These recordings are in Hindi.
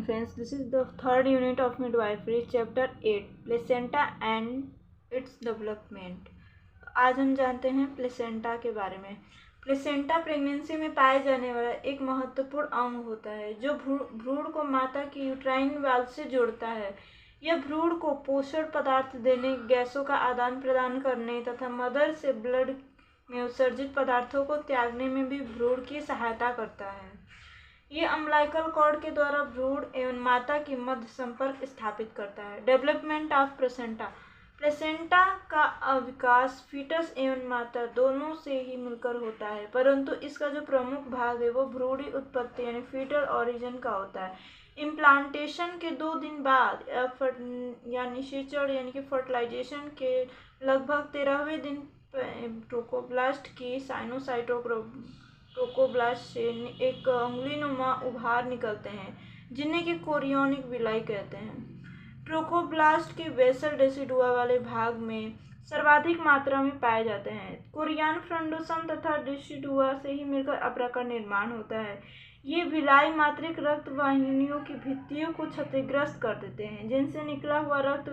morning friends, this is the third unit of midwifery chapter 8 placenta and its development। आज हम जानते हैं प्लेसेंटा के बारे में। प्लेसेंटा प्रेगनेंसी में पाए जाने वाला एक महत्वपूर्ण अंग होता है जो भ्रूण को माता की यूट्राइन वाल्व से जोड़ता है। यह भ्रूण को पोषण पदार्थ देने, गैसों का आदान प्रदान करने तथा मदर से ब्लड में उत्सर्जित पदार्थों को त्यागने में भी भ्रूण की सहायता करता है। ये अम्बिलिकल कॉर्ड के द्वारा भ्रूण एवं माता की मध्य संपर्क स्थापित करता है। Development of placenta. प्लेसेंटा का विकास फीटस एवं माता दोनों से ही मिलकर होता है, परंतु इसका जो प्रमुख भाग है वो भ्रूणी उत्पत्ति यानी फीटल ओरिजिन का होता है। इम्प्लांटेशन के 2 दिन बाद या निषेचन यानी कि फर्टिलाइजेशन के लगभग 13वें दिन ट्रोकोब्लास्ट की ट्रोकोब्लास्ट से एक उंगलीनुमा उभार निकलते हैं जिन्हें कि कोरियोनिक विलाई कहते हैं। ट्रोकोब्लास्ट के बेसल डेसिडुआ वाले भाग में सर्वाधिक मात्रा में पाए जाते हैं। कोरियन फ्रंडोसम तथा डेसिडुआ से ही मिलकर अपरा का निर्माण होता है। ये विलाई मातृक रक्त वाहिनियों की भित्तियों को क्षतिग्रस्त कर देते हैं, जिनसे निकला हुआ रक्त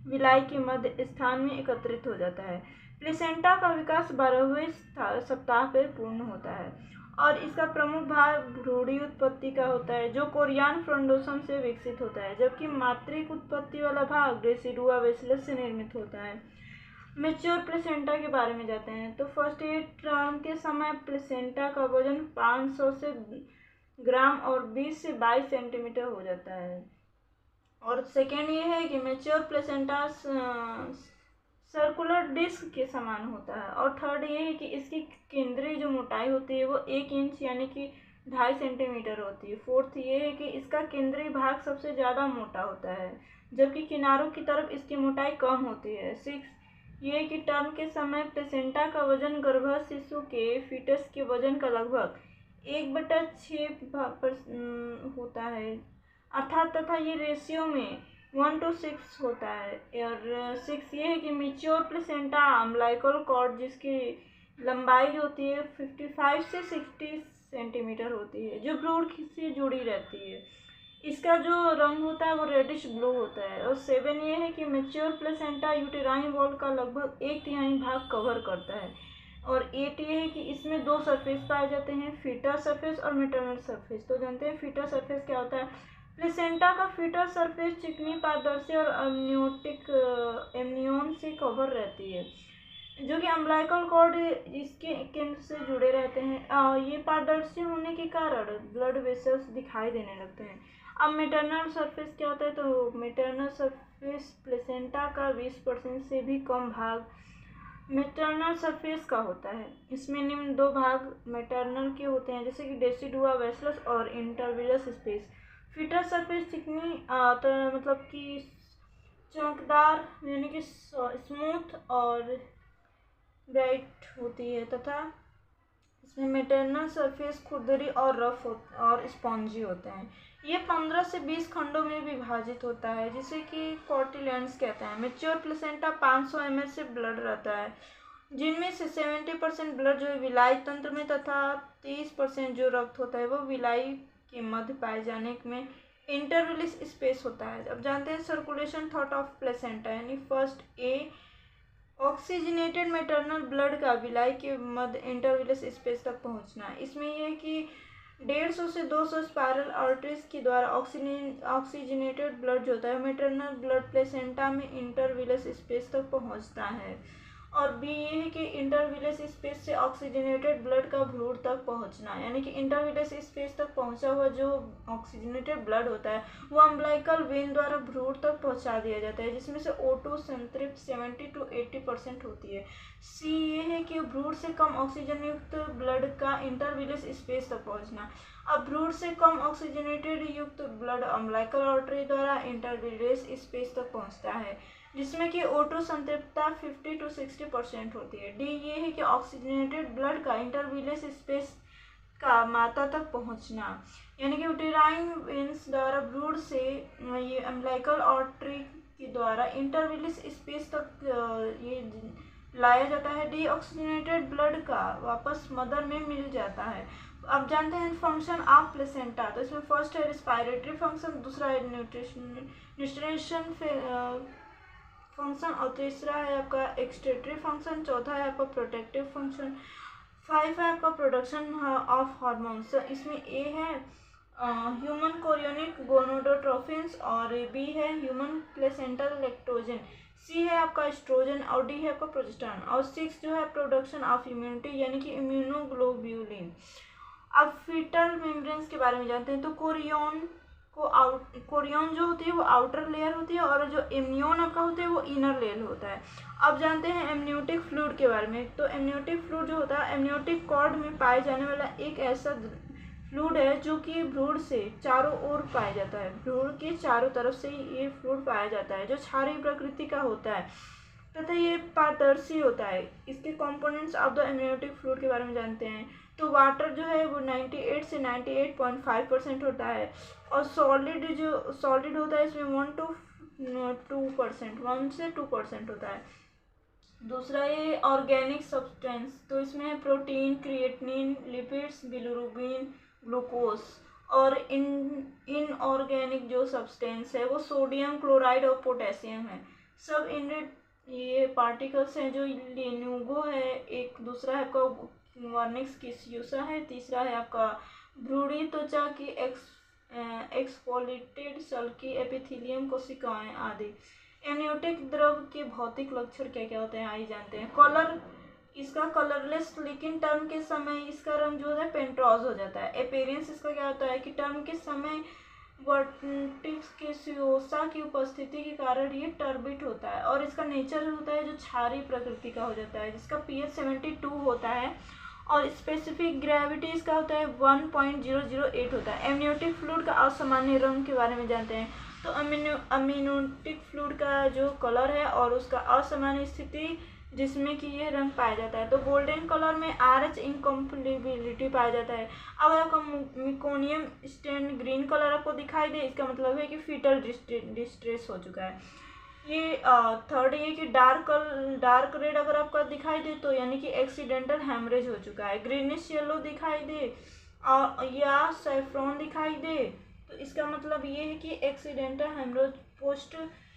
विलाई के मध्य स्थान में एकत्रित हो जाता है। प्लेसेंटा का विकास 12वें सप्ताह पर पूर्ण होता है और इसका प्रमुख भाग भ्रूणी उत्पत्ति का होता है जो कोरियन फ्रंडोसम से विकसित होता है, जबकि मातृक उत्पत्ति वाला भाग डेसिडुआ बेसिलस से निर्मित होता है। मैच्योर प्लेसेंटा के बारे में जाते हैं तो फर्स्ट ईयर टर्म के समय प्लेसेंटा का वजन 500 से ग्राम और 20 से 22 सेंटीमीटर हो जाता है। और सेकेंड ये है कि मैच्योर प्लेसेंटा सर्कुलर डिस्क के समान होता है। और थर्ड ये है कि इसकी केंद्रीय जो मोटाई होती है वो 1 इंच यानी कि 2.5 सेंटीमीटर होती है। फोर्थ ये है कि इसका केंद्रीय भाग सबसे ज़्यादा मोटा होता है, जबकि किनारों की तरफ इसकी मोटाई कम होती है। 6 ये है कि टर्म के समय प्लेसेंटा का वजन गर्भस्थ शिशु के फीटस के वजन का लगभग 1/6 होता है अर्थात, तथा ये रेशियो में 1:6 होता है। और 6 ये है कि मैच्योर प्लेसेंटा अम्बिलिकल कॉर्ड जिसकी लंबाई होती है 55 से 60 सेंटीमीटर होती है, जो भ्रूण से जुड़ी रहती है। इसका जो रंग होता है वो रेडिश ब्लू होता है। और 7 ये है कि मैच्योर प्लेसेंटा यूटेराइन वॉल का लगभग 1/3 भाग कवर करता है। और 8 ये है कि इसमें 2 सरफेस पाए जाते हैं, फीटल सरफेस और मैटरनल सरफेस। तो जानते हैं फीटल सरफेस क्या होता है। प्लेसेंटा का फीटल सरफेस चिकनी, पारदर्शी और एमनियोन से कवर रहती है, जो कि अम्बिलिकल कॉर्ड इसके केंद्र से जुड़े रहते हैं। ये पारदर्शी होने के कारण ब्लड वेसल्स दिखाई देने लगते हैं। अब मैटरनल सरफेस क्या होता है तो मैटरनल सरफेस प्लेसेंटा का 20% से भी कम भाग मैटरनल सरफेस का होता है। इसमें निम्न 2 भाग मैटरनल के होते हैं, जैसे कि डेसिडुआ बेसिलस और इंटरविलस स्पेस। फीटल सरफेस चिकनी मतलब कि चमकदार यानी कि स्मूथ और ब्राइट होती है, तथा इसमें मैटरनल सरफेस खुरदरी और रफ और स्पॉन्जी होते हैं। ये 15 से 20 खंडों में विभाजित होता है, जिसे कि कॉर्टिलेंड्स कहते हैं। मैच्योर प्लेसेंटा 500 ml से ब्लड रहता है, जिनमें से 70% ब्लड जो है विलाई तंत्र में तथा 30% जो रक्त होता है वो विलाई के मध्य पाए जाने में इंटरविलिस स्पेस होता है। अब जानते हैं सर्कुलेशन थॉट ऑफ प्लेसेंटा यानी first A oxygenated maternal blood का विलाई के मध्य इंटरविलिस स्पेस तक पहुंचना। इसमें यह है कि 150 से 200 स्पायरल आर्टरीज के द्वारा ऑक्सीजनेटेड ब्लड जो होता है मैटरनल ब्लड प्लेसेंटा में इंटरविलिस स्पेस तक पहुंचता है। और बी ये है कि इंटरविलिस स्पेस से ऑक्सीजनेटेड ब्लड का भ्रूण तक पहुंचना, यानी कि इंटरविलिस स्पेस तक पहुंचा हुआ जो ऑक्सीजनेटेड ब्लड होता है वो अम्बिलिकल वेन द्वारा भ्रूण तक पहुंचा दिया जाता है, जिसमें से O2 संतृप्त 70 to 80% होती है। सी ये है कि भ्रूण से कम ऑक्सीजन युक्त ब्लड का इंटरविलिस स्पेस तक पहुंचना। अब भ्रूण से कम ऑक्सीजनेटेड युक्त ब्लड अम्बिलिकल आर्टरी द्वारा इंटरविलिस स्पेस तक पहुंचता है, जिसमें कि O2 संतृप्तता 50 to 60% होती है। डी ये है कि ऑक्सीजनेटेड ब्लड का इंटरविलिस स्पेस का माता तक पहुंचना, यानी कि यूटेराइन वेन्स द्वारा भ्रूण से ये अम्बिलिकल आर्टरी के द्वारा इंटरविलिस स्पेस तक ये लाया जाता है। डी ऑक्सीजनेटेड ब्लड का वापस मदर में मिल जाता है। अब जानते हैं फंक्शन ऑफ प्लेसेंटा। तो इसमें फर्स्ट है रिस्पायरेटरी फंक्शन, दूसरा है न्यूट्रिशन फंक्शन, और तीसरा है आपका एक्सक्रीटरी फंक्शन, चौथा है आपका प्रोटेक्टिव फंक्शन, 5 है आपका प्रोडक्शन ऑफ हार्मोन्स। इसमें ए है ह्यूमन कोरियोनिक गोनोडोट्रोफिन्स, और बी है ह्यूमन प्लेसेंटल लैक्टोजन, सी है आपका एस्ट्रोजन, और डी है आपका प्रोजेस्टेरोन, और 6 जो है प्रोडक्शन ऑफ इम्यूनिटी यानी कि इम्यूनोग्लोब्यूलिन। अब फीटल मेम्ब्रेन्स के बारे में जानते हैं। तो कोरियन जो होती है वो आउटर लेयर होती है, और जो एम्नियोन आपका होता है वो इनर लेयर होता है। अब जानते हैं एमनियोटिक फ्लूइड के बारे में। तो एमनियोटिक फ्लूइड जो होता है एमनियोटिक कॉर्ड में पाए जाने वाला एक ऐसा फ्लूइड है जो कि भ्रूण से चारों ओर पाया जाता है, भ्रूण के चारों तरफ से ये फ्लूइड पाया जाता है, जो क्षारीय प्रकृति का होता है तथा ये पारदर्शी होता है। इसके components of the amniotic fluid के बारे में जानते हैं। तो वाटर जो है वो 98 से 98.5% होता है, और सॉलिड होता है इसमें 1 से 2% होता है। दूसरा ये ऑर्गेनिक सब्सटेंस, तो इसमें protein, creatinine, lipids, bilirubin, glucose, और इनऑर्गेनिक जो सब्सटेंस है वो सोडियम क्लोराइड और पोटेशियम है। सब ये पार्टिकल्स हैं जो लेनुगो है, एक दूसरा है आपका वर्निक्स किस्यूसा है, तीसरा है आपका भ्रूणी त्वचा की एक्सफोलिएटेड सेल की एपिथेलियम कोशिकाएं आदि। एमनियोटिक द्रव के भौतिक लक्षण क्या क्या होते हैं आइए जानते हैं। कलर, इसका कलरलेस, लेकिन टर्म के समय इसका रंग जो है पेंट्रोज हो जाता है। अपीयरेंस इसका क्या होता है कि टर्म के समय वर्टिक्सियोसा की उपस्थिति के कारण ये टर्बिट होता है, और इसका नेचर होता है जो क्षारीय प्रकृति का हो जाता है, जिसका pH 72 होता है, और स्पेसिफिक ग्रेविटी इसका होता है 1.008 होता है। एमनियोटिक फ्लूइड का असामान्य रंग के बारे में जानते हैं। तो अम्नियोटिक फ्लूइड का जो कलर है और उसका असामान्य स्थिति जिसमें कि ये रंग पाया जाता है। तो गोल्डन कलर में RH इनकम्पेटिबिलिटी पाया जाता है। अब आपका मिकोनियम स्टेन ग्रीन कलर आपको दिखाई दे, इसका मतलब है कि फीटल डिस्ट्रेस हो चुका है। ये थर्ड ये कि डार्क रेड अगर आपका दिखाई दे तो यानी कि एक्सीडेंटल हेमरेज हो चुका है। ग्रीनिश येलो दिखाई दे या सैफ्रॉन दिखाई दे तो इसका मतलब ये है कि एक्सीडेंटल हेमरेज पोस्ट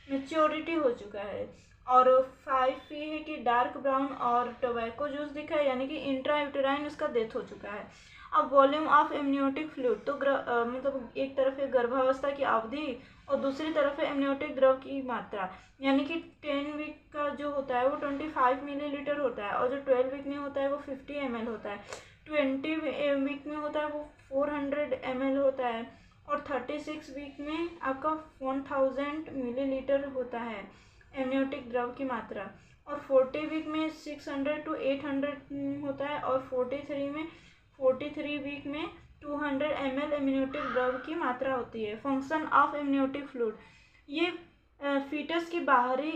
मेच्योरिटी हो चुका है। और 5 ये है कि डार्क ब्राउन और टोबैको जूस दिखा है यानी कि इंट्रायूटेराइन उसका डेथ हो चुका है। अब वॉल्यूम ऑफ एमनियोटिक फ्लूइड, तो मतलब एक तरफ है गर्भावस्था की अवधि और दूसरी तरफ है एमनियोटिक द्रव की मात्रा, यानी कि 10 वीक का जो होता है वो 25 मिलीलीटर होता है, और जो 12 वीक में होता है वो 50 ml होता है, 20 वीक में होता है वो 400 ml होता है, और 36 वीक में आपका 1000 मिलीलीटर होता है एमनियोटिक द्रव की मात्रा, और 40 वीक में 600 to 800 होता है, और 43 वीक में 200 ml एमनियोटिक द्रव की मात्रा होती है। फंक्शन ऑफ एमनियोटिक फ्लूइड, ये फीटस की बाहरी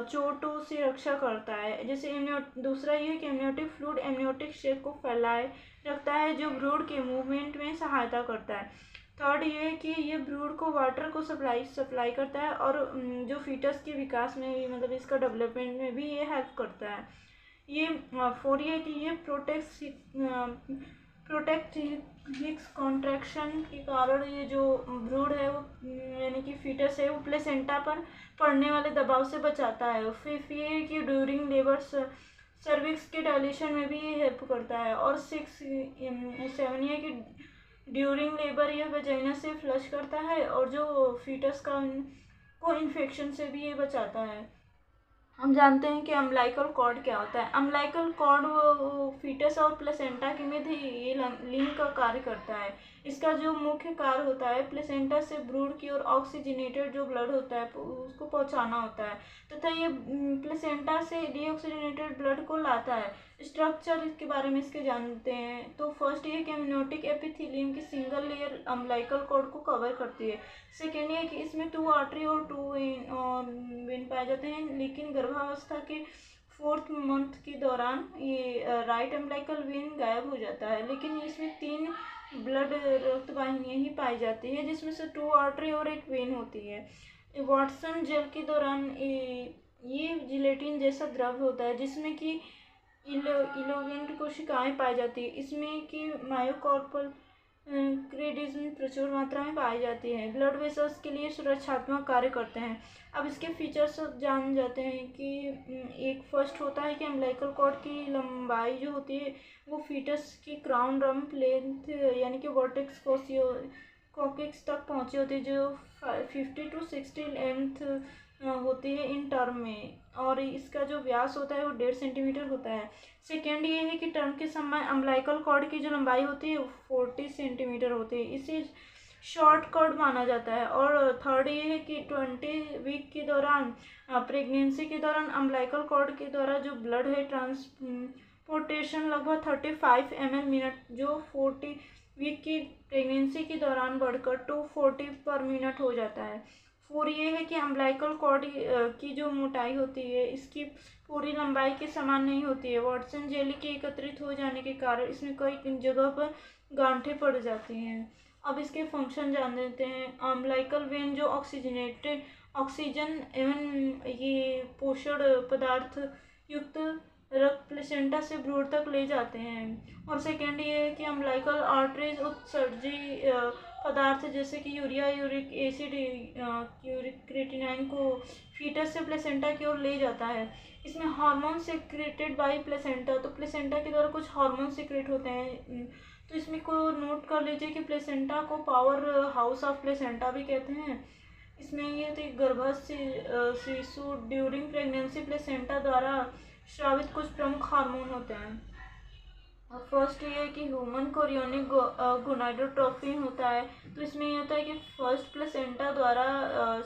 चोटों से रक्षा करता है। जैसे दूसरा ये है कि एमनियोटिक फ्लूइड एमनियोटिक शेक को फैलाए रखता है जो भ्रूण के मूवमेंट में सहायता करता है। थर्ड ये है कि ये भ्रूण को वाटर को सप्लाई करता है, और जो फीटस के विकास में भी मतलब इसका डेवलपमेंट में भी ये हेल्प करता है। ये 4 ये है कि ये प्रोटेक्ट हिक्स कॉन्ट्रैक्शन के कारण ये जो भ्रूण है वो यानी कि फीटस है वो प्लेसेंटा पर पड़ने वाले दबाव से बचाता है। फिर ये है कि ड्यूरिंग लेबर सर्विक्स के डायलेशन में भी ये हेल्प करता है। और 7 ये कि ड्यूरिंग लेबर यह वजाइना से फ्लश करता है, और जो फीटस को इन्फेक्शन से भी ये बचाता है। हम जानते हैं कि अम्बिलिकल कॉर्ड क्या होता है। अम्बिलिकल कॉर्ड वो फीटस और प्लेसेंटा के मध्य ये लिंक का कार्य करता है। इसका जो मुख्य कार्य होता है प्लेसेंटा से भ्रूण की ओर ऑक्सीजनेटेड जो ब्लड होता है उसको पहुंचाना होता है, तथा ये प्लेसेंटा से डीऑक्सीजनेटेड ब्लड को लाता है। स्ट्रक्चर इसके बारे में इसके जानते हैं। तो फर्स्ट ये कि एमनियोटिक एपिथेलियम की सिंगल लेयर अम्बिलिकल कॉर्ड को कवर करती है। सेकेंड ये कि इसमें 2 आर्टरी और 2 वेन पाए जाते हैं, लेकिन गर्भावस्था के 4th मंथ के दौरान ये राइट अम्बिलिकल वेन गायब हो जाता है, लेकिन इसमें 3 ब्लड रक्त वाहिनियाँ ही पाई जाती है, जिसमें से 2 आर्टरी और 1 वेन होती है। वाटसन जेल के दौरान ये जिलेटिन जैसा द्रव होता है जिसमें कि इलोवेंट कोशिकाएं पाई जाती है। इसमें कि मायोकार्पल क्रेडिज्म प्रचुर मात्रा में पाई जाती है। ब्लड वेसल्स के लिए सुरक्षात्मक कार्य करते हैं। अब इसके फीचर्स जान जाते हैं कि एक फर्स्ट होता है कि अम्बिलिकल कॉर्ड की लंबाई जो होती है वो फीटस की क्राउन रम्प लेंथ यानी कि वर्टेक्स कॉकेक्स तक पहुंची होती है, जो 50 to 60 लेंथ होती है इन टर्म में, और इसका जो व्यास होता है वो 1.5 सेंटीमीटर होता है। सेकेंड ये है कि टर्म के समय अम्बिलिकल कॉर्ड की जो लंबाई होती है वो 40 सेंटीमीटर होती है, इसे शॉर्ट कॉर्ड माना जाता है। और थर्ड ये है कि 20 वीक के दौरान प्रेगनेंसी के दौरान अम्बिलिकल कॉर्ड के द्वारा जो ब्लड है ट्रांसपोर्टेशन लगभग 35 ml मिनट, जो 40 वीक की प्रेगनेंसी के दौरान बढ़कर 240 पर मिनट हो जाता है। फोर ये है कि अम्बिलिकल कॉर्ड की जो मोटाई होती है इसकी पूरी लंबाई के समान नहीं होती है। वाटसन जेली के एकत्रित हो जाने के कारण इसमें कई जगह पर गांठें पड़ जाती हैं। अब इसके फंक्शन जान लेते हैं। अम्बिलिकल वेन जो ऑक्सीजनेटेड ऑक्सीजन एवं ये पोषण पदार्थ युक्त रक्त प्लेसेंटा से भ्रूण तक ले जाते हैं। और सेकेंड ये है कि अम्बिलिकल आर्टरीज उत्सर्जी पदार्थ जैसे कि यूरिया, यूरिक एसिड, क्रेटिनाइन को फीटस से प्लेसेंटा की ओर ले जाता है। इसमें हार्मोन सिक्रेटेड बाय प्लेसेंटा, तो प्लेसेंटा के द्वारा कुछ हार्मोन सिक्रेट होते हैं। तो इसमें को नोट कर लीजिए कि प्लेसेंटा को पावर हाउस ऑफ प्लेसेंटा भी कहते हैं। इसमें ये तो गर्भस्थ शिशु ड्यूरिंग प्रेगनेंसी प्लेसेंटा द्वारा स्रावित कुछ प्रमुख हार्मोन होते हैं। फर्स्ट ये है कि ह्यूमन कोरियोनिक गोनाडोट्रोफी होता है। तो इसमें ये होता है कि फर्स्ट प्लेसेंटा द्वारा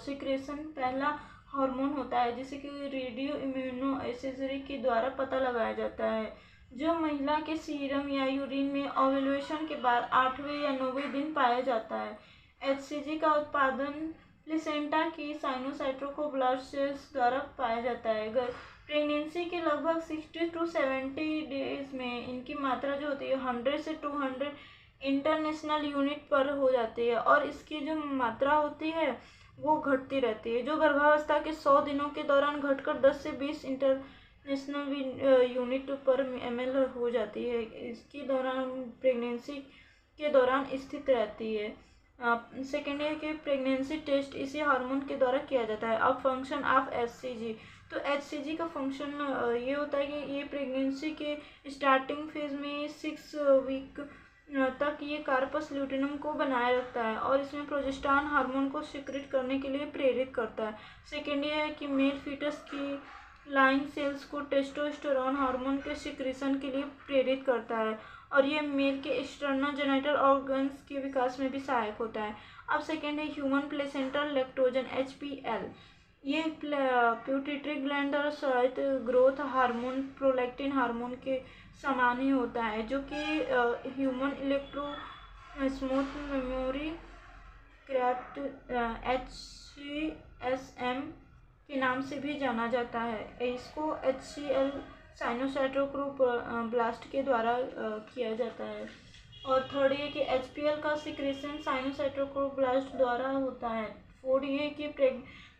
सिक्रेशन पहला हार्मोन होता है जिसे कि रेडियो इम्यूनो एसेसरी के द्वारा पता लगाया जाता है, जो महिला के सीरम या यूरिन में ओव्यूलेशन के बाद 8वें या 9वें दिन पाया जाता है। एचसीजी का उत्पादन प्लेसेंटा की साइनोसाइटोब्लास्ट सेल्स द्वारा पाया जाता है। प्रेगनेंसी के लगभग 60 to 70 डेज में इनकी मात्रा जो होती है 100 से 200 इंटरनेशनल यूनिट पर हो जाती है, और इसकी जो मात्रा होती है वो घटती रहती है, जो गर्भावस्था के 100 दिनों के दौरान घटकर 10 से 20 इंटरनेशनल यूनिट पर ml हो जाती है। इसके दौरान प्रेगनेंसी के दौरान स्थित रहती है। सेकेंड है कि प्रेगनेंसी टेस्ट इसी हार्मोन के द्वारा किया जाता है। अब फंक्शन ऑफ एचसीजी, तो एचसीजी का फंक्शन ये होता है कि ये प्रेगनेंसी के स्टार्टिंग फेज में 6 वीक तक ये कार्पस ल्यूटेनम को बनाए रखता है और इसमें प्रोजेस्टेरॉन हार्मोन को सिक्रेट करने के लिए प्रेरित करता है। सेकेंड ये है कि मेल फीटस की लाइन सेल्स को टेस्टोस्टेरोन हार्मोन के सिक्रेशन के लिए प्रेरित करता है, और ये मेल के एक्सटर्नल जेनिटल ऑर्गन्स के विकास में भी सहायक होता है। अब सेकेंड है ह्यूमन प्लेसेंटल लैक्टोजन HPL, ये प्यूटिटरी ग्लैंड द्वारा स्रावित ग्रोथ हार्मोन प्रोलैक्टिन हार्मोन के समान ही होता है, जो कि human electro smooth memory craft HCSM के नाम से भी जाना जाता है। इसको HCl साइनोसाइटोब्लास्ट के द्वारा किया जाता है। और थर्ड ये कि HPL का सिक्रेशन साइनोसाइटोब्लास्ट द्वारा होता है। फोर्थ ये कि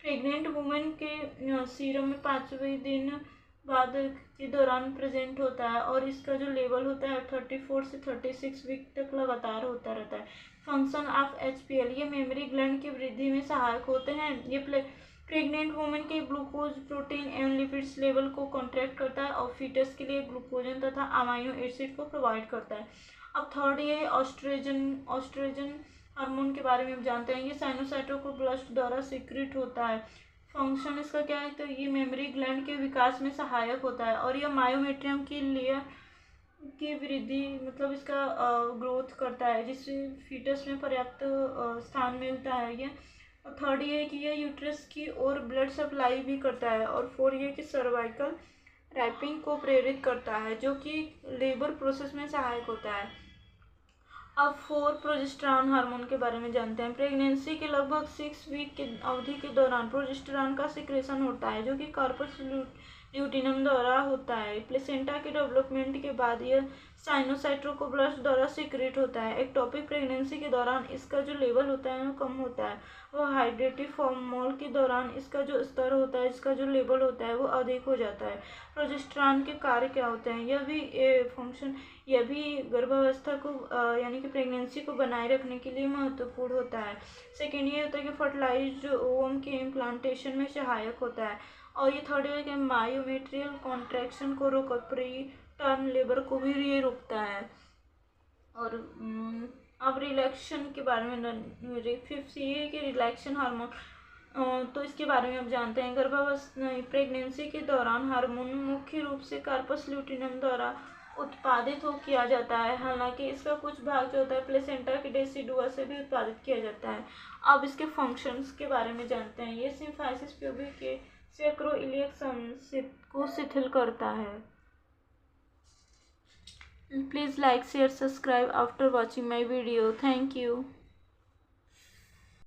प्रेग्नेंट वुमेन के सीरम में 5वें दिन बाद के दौरान प्रेजेंट होता है, और इसका जो लेवल होता है 34 से 36 वीक तक लगातार होता रहता है। फंक्शन ऑफ HPL, ये मेमोरी ग्लैंड की वृद्धि में सहायक होते हैं। ये प्रेग्नेंट वुमेन के ग्लूकोज, प्रोटीन एवं लिपिड्स लेवल को कॉन्ट्रैक्ट करता है और फीटस के लिए ग्लूकोजन तथा अमाइनो एसिड को प्रोवाइड करता है। अब थर्ड ये ऑस्ट्रोजन हार्मोन के बारे में हम जानते हैं। ये साइनोसाइटोब्लास्ट द्वारा सीक्रेट होता है। फंक्शन इसका क्या है, तो ये मेमोरी ग्लैंड के विकास में सहायक होता है, और यह मायोमेट्रियम की लेयर की वृद्धि मतलब इसका ग्रोथ करता है, जिससे फीटस में पर्याप्त स्थान मिलता है। ये और थर्ड ये है कि यह यूट्रस की ओर ब्लड सप्लाई भी करता है। और फोर्थ ये कि सर्वाइकल रैपिंग को प्रेरित करता है, जो कि लेबर प्रोसेस में सहायक होता है। अब प्रोजेस्टेरॉन हार्मोन के बारे में जानते हैं। प्रेगनेंसी के लगभग 6 वीक की अवधि के दौरान प्रोजेस्टेरॉन का सिक्रेशन होता है, जो कि कार्पस ल्यूटिनम द्वारा होता है। प्लेसेंटा के डेवलपमेंट के बाद यह साइनोसाइट्रोकोब्लास्ट द्वारा सीक्रेट होता है। एक्टोपिक प्रेगनेंसी के दौरान इसका जो लेवल होता है वो कम होता है। वह हाइड्रेटिव फॉर्मोल के दौरान इसका जो स्तर होता है, इसका जो लेवल होता है वो अधिक हो जाता है। प्रोजेस्टेरॉन के कार्य क्या होते हैं? यह भी गर्भावस्था को यानी कि प्रेगनेंसी को बनाए रखने के लिए महत्वपूर्ण होता है। सेकेंड ये होता है कि फर्टिलाइज्ड ओवम के इम्प्लांटेशन में सहायक होता है। और ये थर्ड है कि मायोमेट्रियल कॉन्ट्रैक्शन को रोक, प्री टर्म लेबर को भी ये रोकता है। और अब रिलैक्सेशन के बारे में फिफ्थ ये है कि रिलैक्सेशन हार्मोन, तो इसके बारे में अब जानते हैं। गर्भावस्था प्रेगनेंसी के दौरान हार्मोन मुख्य रूप से कार्पस ल्यूटिनम द्वारा उत्पादित किया जाता है। हालांकि इसका कुछ भाग जो होता है प्लेसेंटा के डेसिडुआ से भी उत्पादित किया जाता है। अब इसके फंक्शंस के बारे में जानते हैं। ये सिम्फाइसिस प्यूबिक के सैक्रोइलियक संसित को शिथिल करता है। Please like, share, subscribe after watching my video. Thank you.